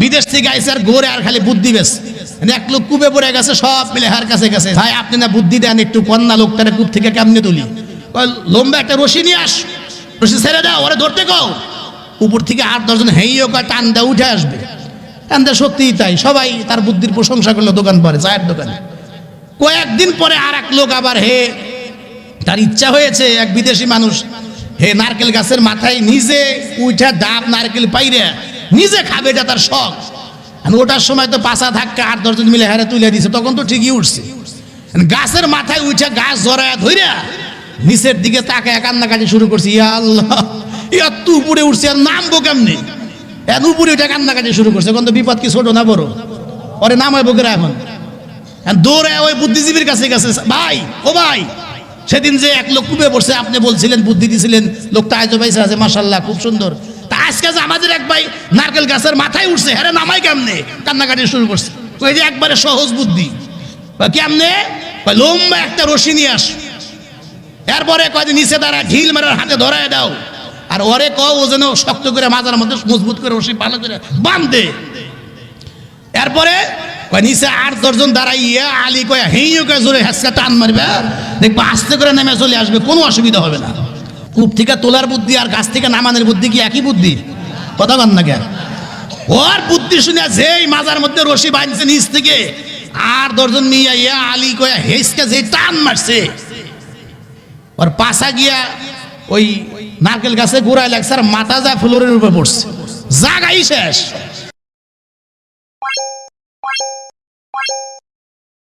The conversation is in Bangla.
বিদেশ থেকে আইসে আর গোরে আর খালি বুদ্ধি বেশ এক লোক কূপে পড়ে গেছে, সব মিলে হার কাছে গেছে, ভাই আপনি না বুদ্ধি দেন একটু, কন্যা লোকটারে কূপ থেকে কেমনে তুলি? লম্বা একটা রশি নিয়ে আস, রশি ছেড়ে দাও, ওরা ধরতে কও। উপর থেকে 8-10 জন হেইও কয় টান দেওয়া উঠে আসবে। টান দেওয়া সত্যিই তাই, সবাই তার বুদ্ধির প্রশংসা করলো দোকান পরে, চায়ের দোকানে। কয়েকদিন পরে আর এক লোক আবার তার ইচ্ছা হয়েছে, এক বিদেশি মানুষ নারকেল গাছের মাথায় নিজে উঠে ডাব নারকেল পাইরে নিজে খাবে, এটা তার শখ। ওটার সময় তো পাশা ধাক্কা 8-10 জন মিলে হারে তুলে দিছে, তখন তো ঠিকই উঠছে। গাছের মাথায় উঠে গাছ জড়ায় ধইরা নিচের দিকে তাকায় কান্নাকাটি শুরু করছে, ইয়া আল্লাহ, এত উপরে উঠছে আর নামবো কেমনে? এত উপরে উঠে কান্নাকাটি শুরু করছে। এখন তো বিপদ কি ছোট না বড়? ওরে নামাইবো কেরা এখন? দৌড়ে ওই বুদ্ধিজীবীর কাছে গেছে, ভাই ও ভাই, সেদিন যে এক লোক কূপে পড়ছে আপনি বলছিলেন, বুদ্ধি দিছিলেন, লোকটা আজও পাইছে আছে, মাশাআল্লাহ খুব সুন্দর। তা আজকে যে আমাদের এক ভাই নারকেল গাছের মাথায় উঠছে, হ্যাঁ নামাই কেমনে? কান্নাকাটি শুরু করছে। ওই যে একবারে সহজ বুদ্ধি, কেমনে? লম্বা একটা রশি নিয়ে আস, এরপরে কয়দিন নিচে দাঁড়া ঢিল মারার হাতে ধরায় দাও, আর ওরে কও ও যেন শক্ত করে মাজার মধ্যে মজবুত করে রশি ভালো করে বাঁধে। এরপরে নিচে 8-10 জন দাঁড়াইয়া আলী কয়া হেইও কয়ে জোরে হেঁচকা টান মারবে, দেখবো আস্তে করে নেমে চলে আসবে, কোনো অসুবিধা হবে না। কূপ থেকে তোলার বুদ্ধি আর গাছ থেকে নামানোর বুদ্ধি কি একই বুদ্ধি? কথা কন না কেন? ওর বুদ্ধি শুনে যেই মাজার মধ্যে রশি বাঁধছে নিচ থেকে 8-10 জন নিয়ে ইয়া আলী কয়া হেঁচকা যে টান মারছে, ওর পাশা গিয়া ওই নারকেল গাছে গোড়ায় লাগছে আর মাথা যা ফ্লোরের উপরে পড়ছে, জাগাই শেষ।